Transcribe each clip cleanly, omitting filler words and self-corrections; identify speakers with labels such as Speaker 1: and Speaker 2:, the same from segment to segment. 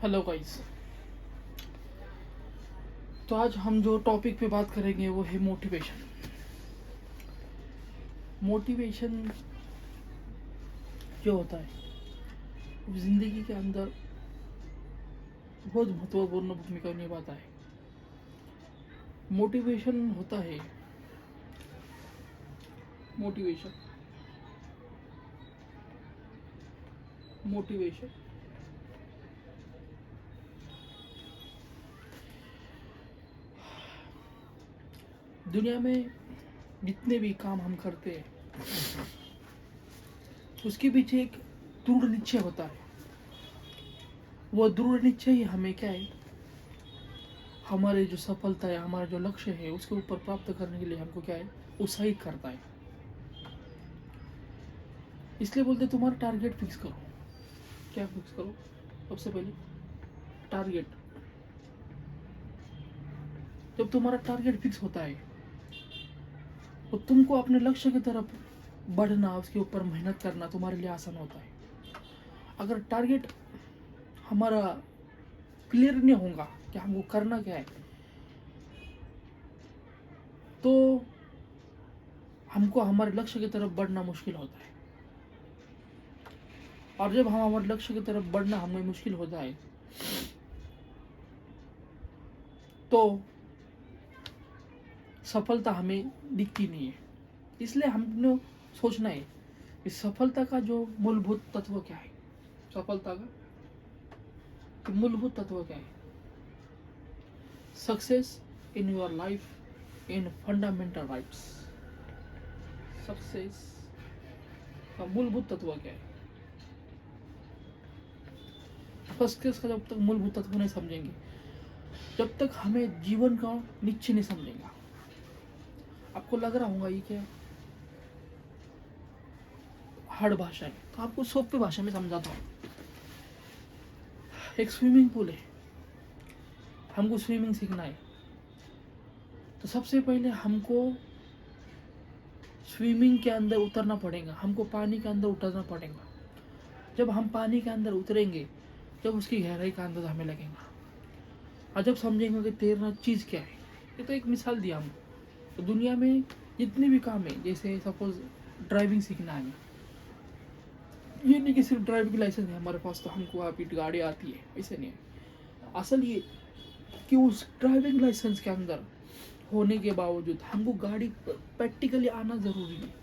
Speaker 1: Hello guys. तो आज हम जो टॉपिक पे बात करेंगे वो है मोटिवेशन। मोटिवेशन जो होता है वो ज़िंदगी के अंदर बहुत महत्वपूर्ण भूमिका निभाता है। मोटिवेशन होता है मोटिवेशन मोटिवेशन दुनिया में जितने भी काम हम करते हैं उसके पीछे एक दृढ़ निश्चय होता है। वो दृढ़ निश्चय ही हमें क्या है, हमारे जो सफलता है, हमारा जो लक्ष्य है उसके ऊपर प्राप्त करने के लिए हमको क्या है, उत्साहित करता है। इसलिए बोलते तुम्हारा टारगेट फिक्स करो। क्या फिक्स करो? सबसे पहले टारगेट। जब तुम्हारा टारगेट फिक्स होता है तो तुमको अपने लक्ष्य की तरफ बढ़ना, उसके ऊपर मेहनत करना तुम्हारे लिए आसान होता है। अगर टारगेट हमारा क्लियर नहीं होगा कि हमको करना क्या है, तो हमको हमारे लक्ष्य की तरफ बढ़ना मुश्किल होता है। और जब हम हमारे लक्ष्य की तरफ बढ़ना हमें मुश्किल होता है तो सफलता हमें दिखती नहीं है। इसलिए हमने सोचना है कि सफलता का जो मूलभूत तत्व क्या है। सफलता का मूलभूत तत्व क्या है? Success in your life in fundamental rights. Success का मूलभूत तत्व क्या है? सक्सेस का जब तक मूलभूत तत्व नहीं समझेंगे, जब तक हमें जीवन का निश्चय नहीं समझेंगे। आपको लग रहा होगा ये क्या हार्ड भाषा है, तो आपको सौप्य भाषा में समझाता हूँ। एक स्विमिंग पूल है, हमको स्विमिंग सीखना है तो सबसे पहले हमको स्विमिंग के अंदर उतरना पड़ेगा, हमको पानी के अंदर उतरना पड़ेगा। जब हम पानी के अंदर उतरेंगे, जब उसकी गहराई का अंदाजा हमें लगेगा और जब समझेंगे कि तैरना चीज़ क्या है। ये तो एक मिसाल दिया हम। तो दुनिया में जितने भी काम है, जैसे सपोज ड्राइविंग सीखना है, ये नहीं कि सिर्फ ड्राइविंग लाइसेंस है हमारे पास तो हमको आप गाड़ी आती है, ऐसे नहीं है। असल ये कि उस ड्राइविंग लाइसेंस के अंदर होने के बावजूद हमको गाड़ी प्रैक्टिकली आना ज़रूरी है।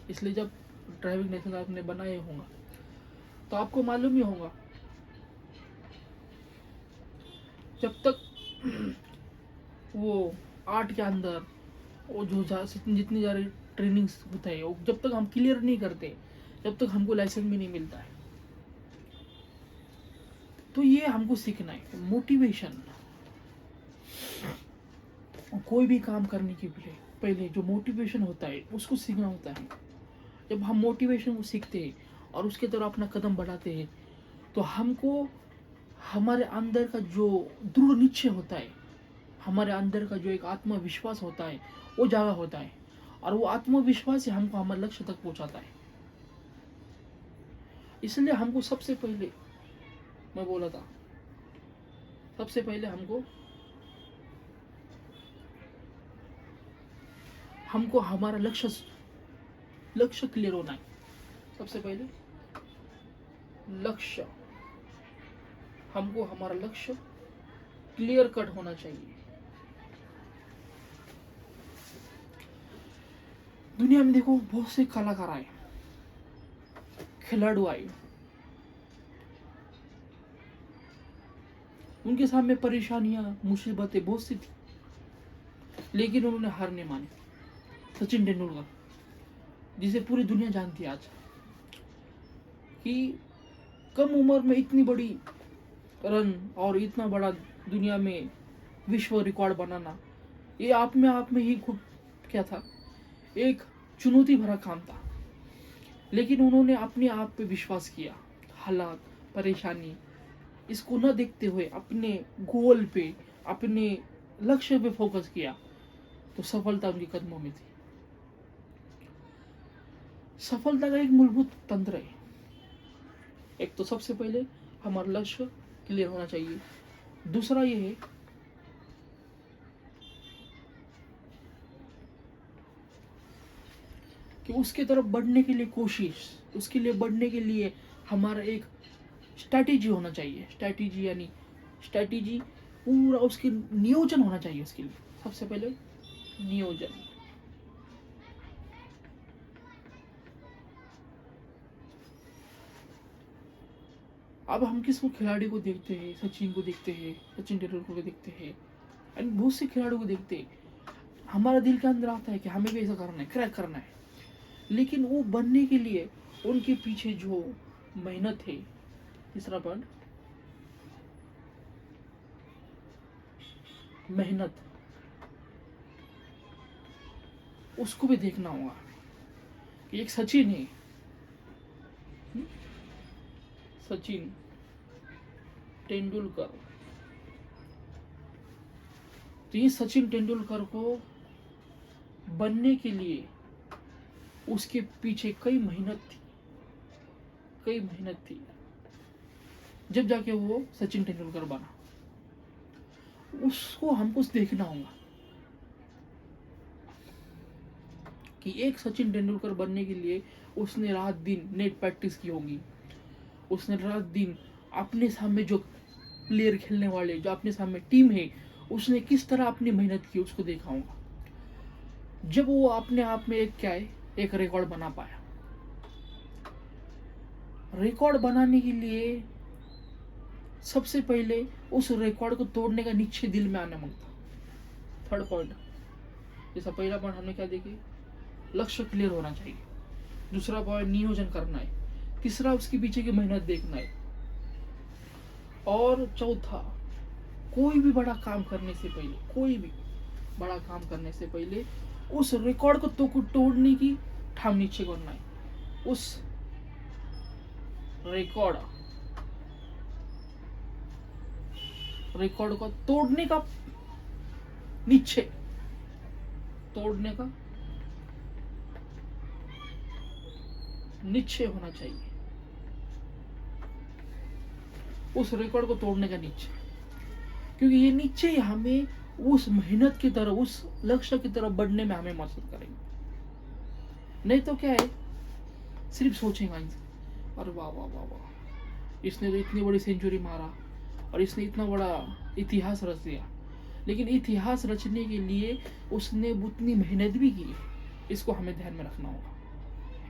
Speaker 1: इसलिए जब ड्राइविंग लाइसेंस आपने बनाए होगा तो आपको मालूम ही होगा, जब तक वो आर्ट के अंदर वो जो जितनी ज़्यादा ट्रेनिंग्स होता है, वो जब तक हम क्लियर नहीं करते जब तक हमको लाइसेंस भी नहीं मिलता है। तो ये हमको सीखना है मोटिवेशन। कोई भी काम करने के लिए पहले जो मोटिवेशन होता है उसको सीखना होता है। जब हम मोटिवेशन को सीखते हैं और उसके तरफ अपना कदम बढ़ाते हैं तो हमको हमारे अंदर का जो दृढ़ निश्चय होता है, हमारे अंदर का जो एक आत्मविश्वास होता है वो जागा होता है और वो आत्मविश्वास ही हमको हमारे लक्ष्य तक पहुंचाता है। इसलिए हमको सबसे पहले, मैं बोला था, सबसे पहले हमको हमारा लक्ष्य क्लियर होना है। सबसे पहले लक्ष्य, हमको हमारा लक्ष्य क्लियर कट होना चाहिए। दुनिया में देखो बहुत से कलाकार आए, खिलाड़ू आए, उनके सामने परेशानियां मुसीबतें बहुत सी थी, लेकिन उन्होंने हार नहीं मानी। सचिन तेंदुलकर, जिसे पूरी दुनिया जानती है आज, कि कम उम्र में इतनी बड़ी रन और इतना बड़ा दुनिया में विश्व रिकॉर्ड बनाना, ये आप में ही खूब क्या था, एक चुनौती भरा काम था। लेकिन उन्होंने अपने आप पे विश्वास किया, हालात परेशानी इसको न देखते हुए अपने गोल पे, अपने लक्ष्य पे फोकस किया तो सफलता उनके कदमों में थी। सफलता का एक मूलभूत तंत्र है। एक तो सबसे पहले हमारा लक्ष्य क्लियर होना चाहिए। दूसरा ये है कि उसके तरफ बढ़ने के लिए कोशिश, उसके लिए बढ़ने के लिए हमारा एक स्ट्रैटेजी होना चाहिए। स्ट्रैटेजी यानी स्ट्रैटेजी पूरा उसकी नियोजन होना चाहिए। उसके लिए सबसे पहले नियोजन। अब हम किसको खिलाड़ी को देखते हैं, सचिन को देखते हैं, सचिन तेंदुलकर को देखते हैं, एंड बहुत से खिलाड़ियों को देखते हैं। हमारा दिल के अंदर आता है कि हमें भी ऐसा करना है, क्रैक करना है। लेकिन वो बनने के लिए उनके पीछे जो मेहनत है, तीसरा पॉइंट मेहनत, उसको भी देखना होगा कि एक सचिन है, सचिन तेंदुलकर, तो ये सचिन तेंदुलकर को बनने के लिए उसके पीछे कई मेहनत थी, जब जाके वो सचिन तेंदुलकर बना। उसको हमको देखना होगा कि एक सचिन तेंदुलकर बनने के लिए उसने रात दिन नेट प्रैक्टिस की होगी, उसने रात दिन अपने सामने जो प्लेयर खेलने वाले, जो अपने सामने टीम है, उसने किस तरह अपनी मेहनत की, उसको देखा होगा। जब वो अपने आप में एक रिकॉर्ड बना पाया। रिकॉर्ड बनाने के लिए सबसे पहले उस रिकॉर्ड को तोड़ने का निश्चय दिल में आना मांगता। थर्ड पॉइंट, जैसा पहला पॉइंट हमने क्या देखे, लक्ष्य क्लियर होना चाहिए। दूसरा पॉइंट नियोजन करना है। तीसरा उसके पीछे की मेहनत देखना है। और चौथा, कोई भी बड़ा काम करने से पहले उस रिकॉर्ड को तोड़ने की ठाम निश्चय करना है। उस रिकॉर्ड को तोड़ने का निश्चय होना चाहिए। उस रिकॉर्ड को तोड़ने का निश्चय, क्योंकि ये निश्चय हमें उस मेहनत की तरफ, उस लक्ष्य की तरफ बढ़ने में हमें मदद करेंगे। नहीं तो क्या है, सिर्फ सोचेगा अरे वाह वाह वाह वाह, इसने तो इतनी बड़ी सेंचुरी मारा और इसने इतना बड़ा इतिहास रच दिया। लेकिन इतिहास रचने के लिए उसने उतनी मेहनत भी की, इसको हमें ध्यान में रखना होगा।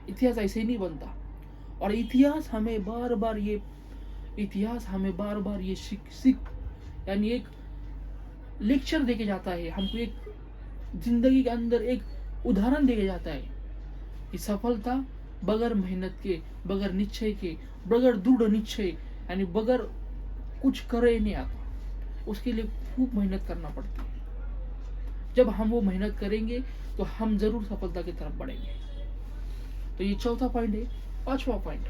Speaker 1: इतिहास ऐसे ही नहीं बनता। और इतिहास हमें बार बार ये सीख यानी एक लेक्चर देके जाता है, हमको एक जिंदगी के अंदर एक उदाहरण देके जाता है कि सफलता बगैर मेहनत के, बगैर निश्चय के, बगैर दृढ़ निश्चय यानी बगैर कुछ करे नहीं आता। उसके लिए खूब मेहनत करना पड़ती है। जब हम वो मेहनत करेंगे तो हम जरूर सफलता की तरफ बढ़ेंगे। तो ये चौथा पॉइंट है। पांचवा पॉइंट,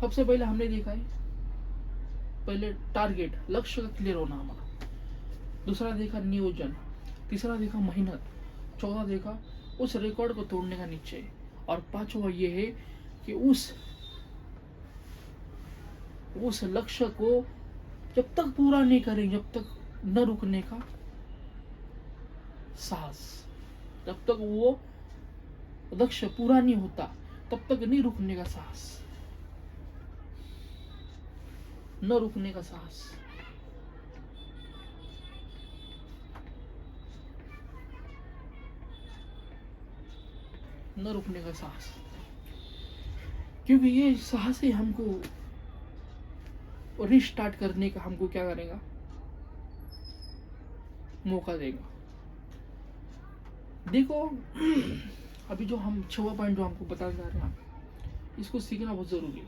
Speaker 1: सबसे पहले हमने देखा है, पहले टारगेट, लक्ष्य का क्लियर होना हमारा। दूसरा देखा नियोजन, तीसरा देखा मेहनत, चौथा देखा उस रिकॉर्ड को तोड़ने का निश्चय, और पांचवा ये है कि उस लक्ष्य को जब तक पूरा नहीं करेंगे, जब तक न रुकने का साहस, जब तक वो लक्ष्य पूरा नहीं होता तब तक नहीं रुकने का साहस, न रुकने का साहस। न रुकने का साहस, क्योंकि ये साहस ही हमको रिस्टार्ट करने का, हमको क्या करेगा, मौका देगा। देखो अभी जो हम 6वां पॉइंट जो हमको बताने जा रहे हैं, इसको सीखना बहुत जरूरी है।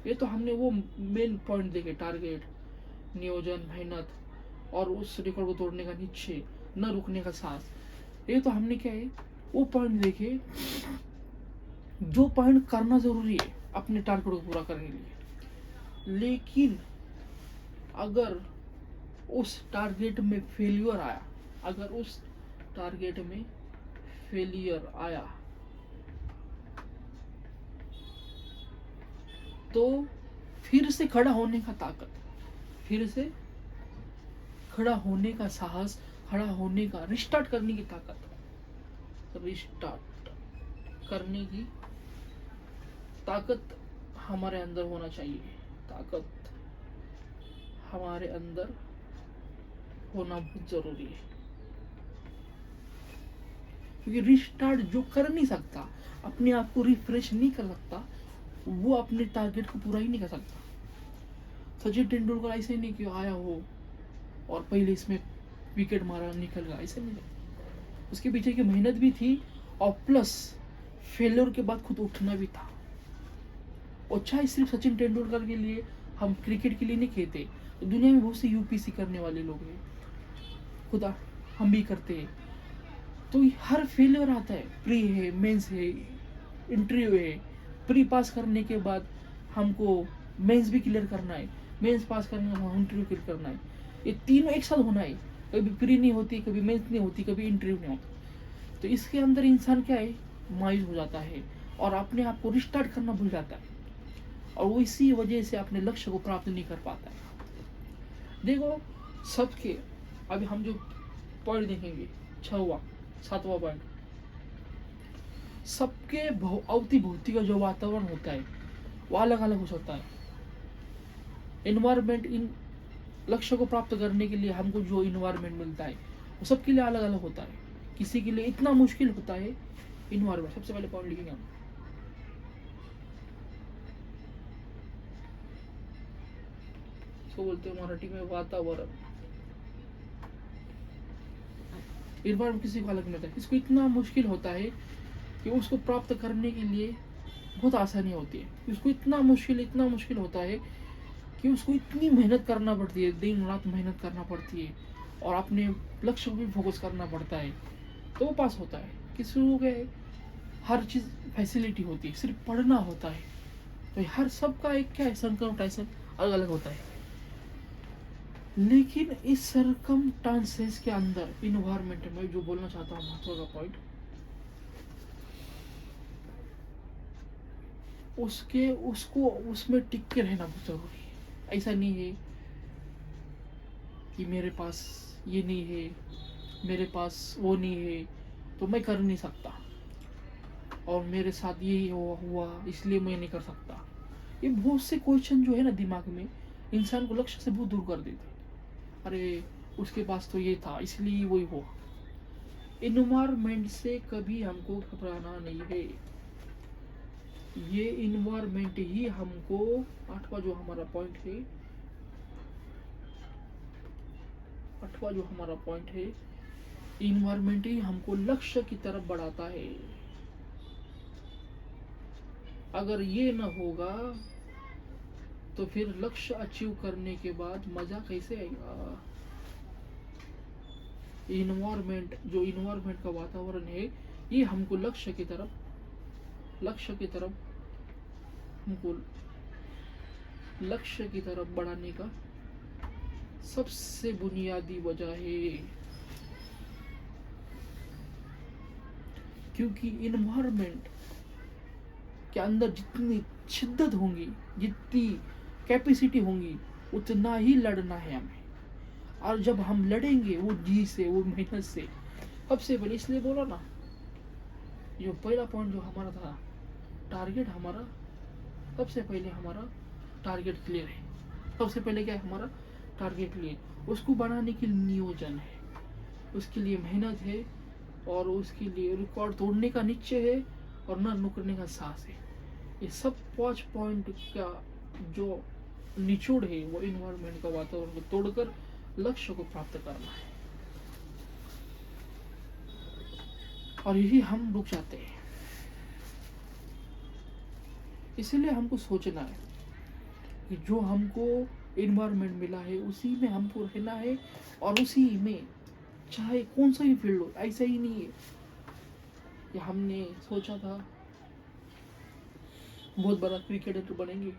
Speaker 1: ये तो हमने वो मेन पॉइंट देखे, टारगेट, नियोजन, मेहनत और उस रिकॉर्ड को तोड़ने का निश्चय, न रुकने का साहस। ये तो हमने क्या है, वो पॉइंट देखे जो पॉइंट करना जरूरी है अपने टारगेट को पूरा करने के लिए। लेकिन अगर उस टारगेट में फेलियर आया, तो फिर से खड़ा होने का ताकत, फिर से खड़ा होने का साहस, खड़ा होने का, रिस्टार्ट करने की ताकत, रिस्टार्ट करने की ताकत हमारे अंदर होना चाहिए। ताकत हमारे अंदर होना बहुत जरूरी है, क्योंकि रिस्टार्ट जो कर नहीं सकता, अपने आप को रिफ्रेश नहीं कर सकता, वो अपने टारगेट को पूरा ही नहीं कर सकता। सचिन तेंदुलकर ऐसे नहीं कि आया हो और पहले इसमें विकेट मारा निकल गया, ऐसा नहीं। उसके पीछे की मेहनत भी थी और प्लस फेलियर के बाद खुद उठना भी था। और चाहे सिर्फ सचिन तेंदुलकर के लिए, हम क्रिकेट के लिए नहीं खेलते, दुनिया में बहुत से यूपीसी करने वाले लोग हैं, खुदा हम भी करते हैं। तो हर फेलियर आता है, प्री है, मेंस है, इंटरव्यू है। प्री पास करने के बाद हमको मेंस भी क्लियर करना है, मेंस पास करने के बाद इंटरव्यू क्लियर करना है। ये तीनों एक साथ होना है, कभी प्री नहीं होती, कभी मेंस नहीं होती, कभी इंटरव्यू नहीं होता। तो इसके अंदर इंसान क्या है, मायूस हो जाता है और अपने आप को रिस्टार्ट करना भूल जाता है, और वो इसी वजह से अपने लक्ष्य को प्राप्त नहीं कर पाता है। देखो सबके, अभी हम जो पॉइंट देखेंगे, 6वां 7वां पॉइंट, सबके अवतिभूति का जो वातावरण होता है वो अलग अलग हो सकता है। इन्वायरमेंट, इन लक्ष्य को प्राप्त करने के लिए हमको जो इन्वायरमेंट मिलता है वो सबके लिए अलग अलग होता है। किसी के लिए इतना मुश्किल होता है इन्वायरमेंट। सबसे पहले पॉइंट लिखेंगे हम, इसको बोलते हैं मराठी में वातावरण। इन्वायरमेंट किसी को अलग मिलता है, इसको इतना मुश्किल होता है कि उसको प्राप्त करने के लिए बहुत आसानी होती है। उसको इतना मुश्किल होता है कि उसको इतनी मेहनत करना पड़ती है, दिन रात मेहनत करना पड़ती है और अपने लक्ष्य को भी फोकस करना पड़ता है, तो वो पास होता है। किसी को हर चीज़ फैसिलिटी होती है, सिर्फ पढ़ना होता है। तो हर सबका एक क्या है, सर्कमस्टेंसेस अलग अलग होता है। लेकिन इस सर्कमस्टेंसेस के अंदर, इन्वायरमेंट में जो बोलना चाहता हूँ महत्व का पॉइंट, उसको उसमें टिक के रहना बहुत जरूरी है। ऐसा नहीं है कि मेरे पास ये नहीं है, मेरे पास वो नहीं है, तो मैं कर नहीं सकता, और मेरे साथ ये हुआ इसलिए मैं नहीं कर सकता। ये बहुत से क्वेश्चन जो है ना दिमाग में, इंसान को लक्ष्य से बहुत दूर कर देते। अरे उसके पास तो ये था इसलिए वही हुआ। इन्वायरमेंट से कभी हमको घबराना नहीं है। ये इन्वायरमेंट ही हमको, 8वां जो हमारा पॉइंट है, 8वां जो हमारा पॉइंट है, इन्वायरमेंट ही हमको लक्ष्य की तरफ बढ़ाता है। अगर ये ना होगा तो फिर लक्ष्य अचीव करने के बाद मजा कैसे आएगा। इन्वायरमेंट का वातावरण है, ये हमको लक्ष्य की तरफ हमको लक्ष्य की तरफ बढ़ाने का सबसे बुनियादी वजह है। क्योंकि इन्वायरमेंट के अंदर जितनी शिद्दत होंगी, जितनी कैपेसिटी होंगी, उतना ही लड़ना है हमें। और जब हम लड़ेंगे वो जी से, वो मेहनत से, सबसे पहले इसलिए बोला ना, जो पहला पॉइंट जो हमारा था, टारगेट हमारा, सबसे पहले हमारा टारगेट क्लियर है। सबसे पहले क्या है, हमारा टारगेट क्लियर। उसको बनाने के लिए नियोजन है, उसके लिए मेहनत है, और उसके लिए रिकॉर्ड तोड़ने का निश्चय है, और न नुकरने का साहस है। ये सब 5 पॉइंट का जो निचोड़ है, वो इन्वायरमेंट का वातावरण को तोड़कर लक्ष्य को प्राप्त करना है। और यही हम रुक जाते हैं। इसलिए हमको सोचना है कि जो हमको इन्वायरमेंट मिला है उसी में हमको रहना है, और उसी में चाहे कौन सा भी फील्ड हो। ऐसा ही नहीं है कि हमने सोचा था बहुत बड़ा क्रिकेटर बनेंगे,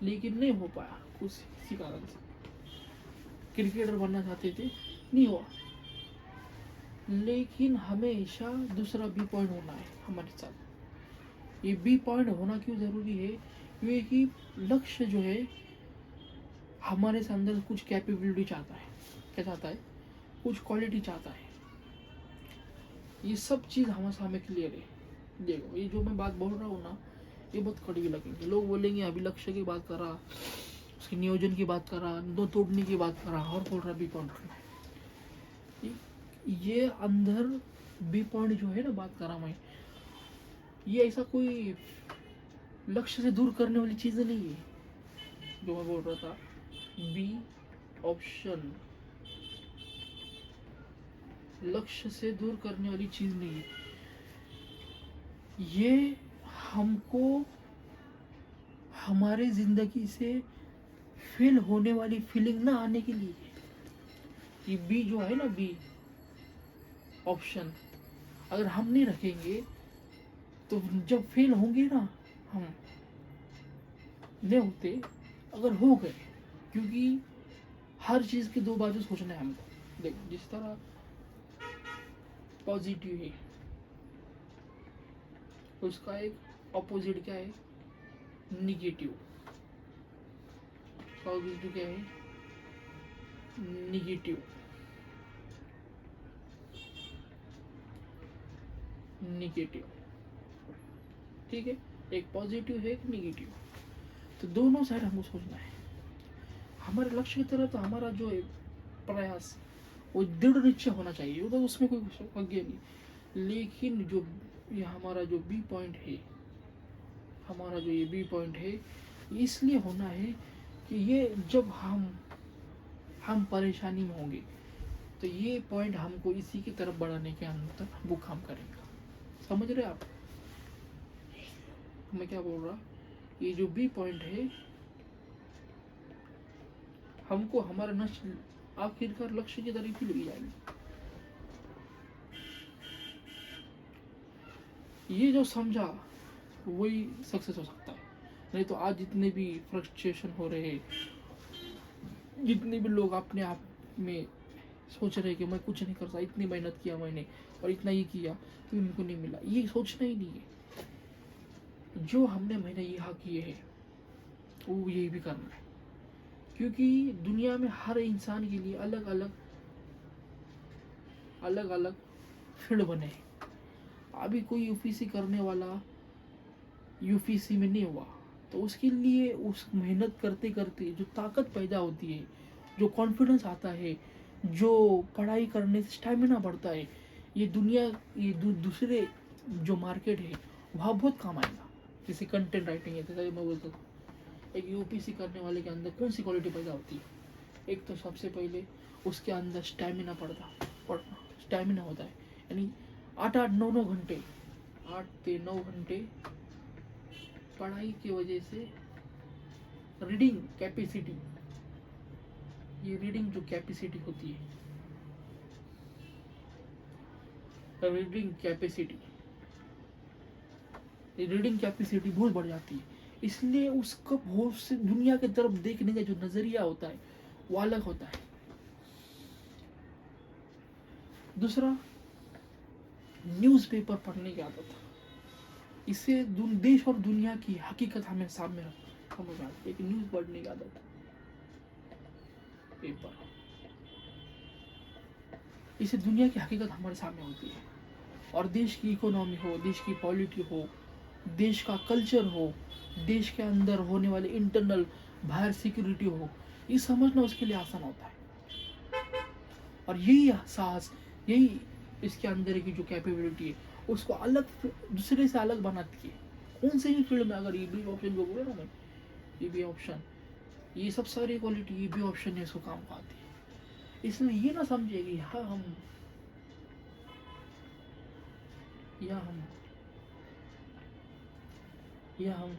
Speaker 1: लेकिन नहीं हो पाया किसी कारण से। क्रिकेटर बनना चाहते थे, नहीं हुआ। लेकिन हमेशा दूसरा भी पॉइंट होना है हमारे साथ, ये बी पॉइंट होना क्यों ज़रूरी है? क्योंकि लक्ष्य जो है हमारे से अंदर कुछ कैपेबिलिटी चाहता है। क्या चाहता है? कुछ क्वालिटी चाहता है। ये सब चीज़ हमारे सामने क्लियर है। देखो ये जो मैं बात बोल रहा हूँ ना, ये बहुत कड़वी लगेंगे। लोग बोलेंगे अभी लक्ष्य की बात कर रहा, उसके नियोजन की बात कर रहा, दो तोड़ने की बात कर रहा, और बोल रहा बी पॉइंट। ये अंदर बी पॉइंट जो है ना, बात कर रहा मैं, ये ऐसा कोई लक्ष्य से दूर करने वाली चीज़ नहीं है जो मैं बोल रहा था। बी ऑप्शन लक्ष्य से दूर करने वाली चीज़ नहीं है। ये हमको हमारे ज़िंदगी से फेल होने वाली फीलिंग ना आने के लिए है। ये बी जो है ना, बी ऑप्शन अगर हम नहीं रखेंगे तो जब फेल होंगे ना, हम नहीं होते, अगर हो गए, क्योंकि हर चीज़ की दो बाजू सोचना है हमको। देखो जिस तरह पॉजिटिव है, उसका एक ऑपोजिट क्या है? निगेटिव। पॉजिटिव क्या है? निगेटिव। निगेटिव, ठीक है। एक पॉजिटिव है, एक निगेटिव। तो दोनों साइड हमको सोचना है। हमारे लक्ष्य की तरफ तो हमारा जो है प्रयास, वो दृढ़ निश्चय होना चाहिए, वो तो उसमें कोई संज्ञा नहीं। लेकिन जो ये हमारा जो बी पॉइंट है, हमारा जो ये बी पॉइंट है, इसलिए होना है कि ये जब हम परेशानी में होंगे तो ये पॉइंट हमको इसी की तरफ बढ़ाने के अंदर वो काम करेगा। समझ रहे आप मैं क्या बोल रहा? ये जो बी पॉइंट है हमको हमारा नष्ट आखिरकार लक्ष्य की तरफ ही ले जाएगी। ये जो समझा वही सक्सेस हो सकता है। नहीं तो आज जितने भी फ्रस्ट्रेशन हो रहे हैं, जितने भी लोग अपने आप में सोच रहे कि मैं कुछ नहीं कर सकता, इतनी मेहनत किया मैंने और इतना ही किया तो इनको नहीं मिला, ये सोचना ही नहीं है। जो हमने मैंने यहाँ किए हैं वो यही भी करना है। क्योंकि दुनिया में हर इंसान के लिए अलग अलग फील्ड बने हैं। अभी कोई यूपीसी करने वाला यूपीसी में नहीं हुआ तो उसके लिए उस मेहनत करते करते जो ताकत पैदा होती है, जो कॉन्फिडेंस आता है, जो पढ़ाई करने से स्टैमिना बढ़ता है, ये दुनिया ये दूसरे जो मार्केट है वहाँ बहुत काम आएगा। जैसे कंटेंट राइटिंग है, जैसे मैं बोलता हूँ, एक यूपीसी करने वाले के अंदर कौन सी क्वालिटी पैदा होती है? एक तो सबसे पहले उसके अंदर स्टैमिना पड़ना स्टैमिना होता है। यानी 8-9 घंटे 8 से 9 घंटे पढ़ाई की वजह से रीडिंग कैपेसिटी, ये रीडिंग जो कैपेसिटी होती है, रीडिंग कैपेसिटी बहुत बढ़ जाती है। इसलिए उसका बहुत से दुनिया की तरफ देखने का जो नजरिया होता है वो अलग होता है। दूसरा, न्यूज़पेपर पढ़ने की आदत। इससे देश और दुनिया की हकीकत हमें सामने समझ आती है कि न्यूज़ पढ़ने की आदत, पेपर, इससे दुनिया की हकीकत हमारे सामने होती है। और देश की इकोनॉमी हो, देश की पॉलिटी हो, देश का कल्चर हो, देश के अंदर होने वाले इंटरनल बाहर सिक्योरिटी हो, ये समझना उसके लिए आसान होता है। और यही साहस, यही इसके अंदर की जो कैपेबिलिटी है उसको अलग दूसरे से अलग बनाती है। कौन से भी फील्ड में अगर ये बी ऑप्शन जो बोले ना मैं, ये बी ऑप्शन, ये सब सारी क्वालिटी ये बी ऑप्शन है, इसको काम आती है। इसलिए ये ना समझे कि हाँ हम या हम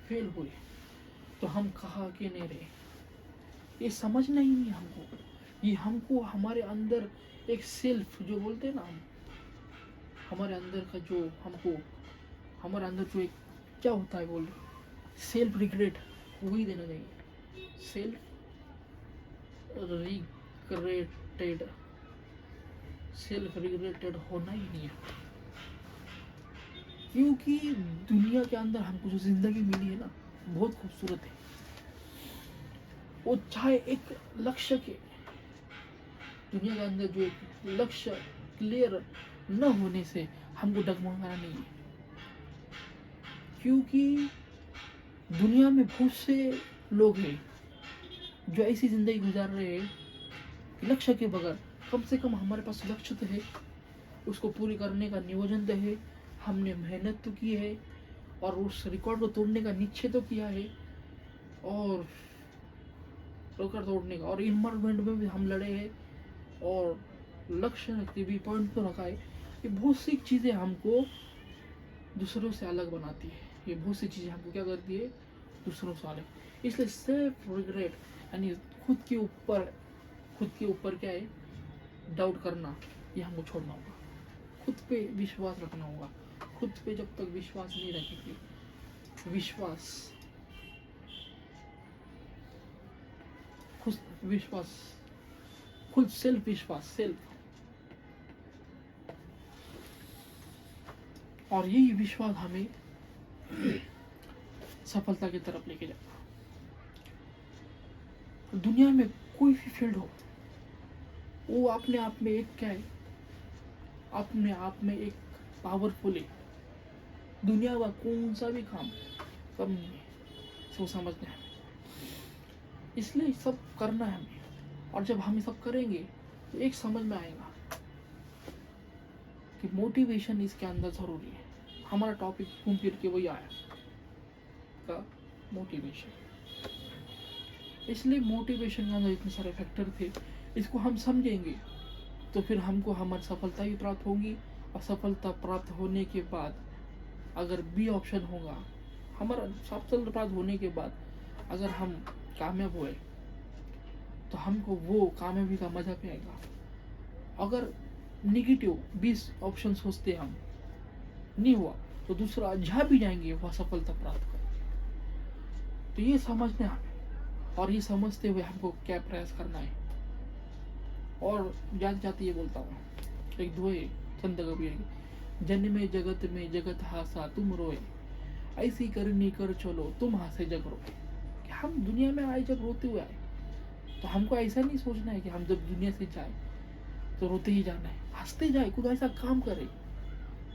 Speaker 1: फेल हुए तो हम कहा के नहीं रहे, ये समझना ही नहीं हमको। ये हमको हमारे अंदर एक सेल्फ जो बोलते हैं ना, हम हमारे अंदर का जो हमको हमारे अंदर जो एक क्या होता है बोल, सेल्फ रिग्रेट, वही देना चाहिए। सेल्फ रिग्रेटेड, सेल्फ रिग्रेटेड होना ही नहीं है। क्योंकि दुनिया के अंदर हमको जो जिंदगी मिली है ना, बहुत खूबसूरत है। वो चाहे एक लक्ष्य के दुनिया के अंदर जो एक लक्ष्य क्लियर न होने से हमको डगमगाना नहीं है, क्योंकि दुनिया में बहुत से लोग हैं जो ऐसी जिंदगी गुजार रहे हैं लक्ष्य के बगैर। कम से कम हमारे पास लक्ष्य तो है, उसको पूरी करने का नियोजन तो है, हमने मेहनत तो की है और उस रिकॉर्ड को तोड़ने का निश्चय तो किया है, और रिकॉर्ड तोड़ने का और इन्वायरमेंट में भी हम लड़े हैं, और लक्ष्य रखते भी पॉइंट तो रखा है। ये बहुत सी चीज़ें हमको दूसरों से अलग बनाती है, ये बहुत सी चीज़ें हमको क्या करती है, दूसरों से अलग। इसलिए सेल्फ रिग्रेट यानी खुद के ऊपर क्या है, डाउट करना, ये हमको छोड़ना होगा। खुद पे विश्वास रखना होगा। खुद पे जब तक विश्वास नहीं रखेंगे, खुद सेल्फ विश्वास और यही विश्वास हमें सफलता की तरफ लेके जाएगा। दुनिया में कोई भी फील्ड हो, वो अपने आप में एक क्या है, अपने आप में एक पावरफुल है। दुनिया का कौन सा भी काम कम नहीं है, इसको समझना है हमें। इसलिए सब करना है हमें, और जब हम ये सब करेंगे तो एक समझ में आएगा कि मोटिवेशन इसके अंदर जरूरी है। हमारा टॉपिक घूम फिर के वही आया का मोटिवेशन। इसलिए मोटिवेशन के अंदर इतने सारे फैक्टर थे, इसको हम समझेंगे तो फिर हमको हमारी सफलता भी प्राप्त होगी, और सफलता प्राप्त होने के बाद अगर बी ऑप्शन होगा, हमारा सफलता प्राप्त होने के बाद अगर हम कामयाब हुए तो हमको वो कामयाबी का मजा भी आएगा। अगर निगेटिव 20 ऑप्शन सोचते हम नहीं हुआ तो दूसरा जहाँ भी जाएंगे वह सफलता प्राप्त कर। तो ये समझने हमें, और ये समझते हुए हमको क्या प्रयास करना है। और जाते जाते ये बोलता हूँ, एक दोहे संत कबीर की, जन्मे जगत में जगत हासा तुम रोए, ऐसी करनी कर चलो तुम हासे जग रोए। कि हम दुनिया में आए जब रोते हुए आए, तो हमको ऐसा नहीं सोचना है कि हम जब दुनिया से जाए तो रोते ही जाना है, हंसते जाए, कुछ ऐसा काम करे,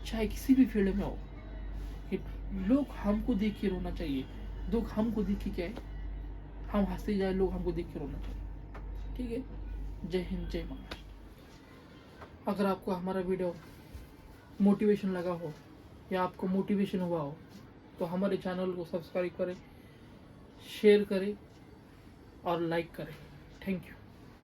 Speaker 1: चाहे किसी भी फील्ड में हो, कि लोग हमको देख के रोना चाहिए। लोग हमको देख के क्या है, हम हंसते जाए, लोग हमको देख के रोना चाहिए। ठीक है, जय हिंद, जय महाराष्ट्र। अगर आपको हमारा वीडियो मोटिवेशन लगा हो या आपको मोटिवेशन हुआ हो तो हमारे चैनल को सब्सक्राइब करें, शेयर करें और लाइक करें। Thank you.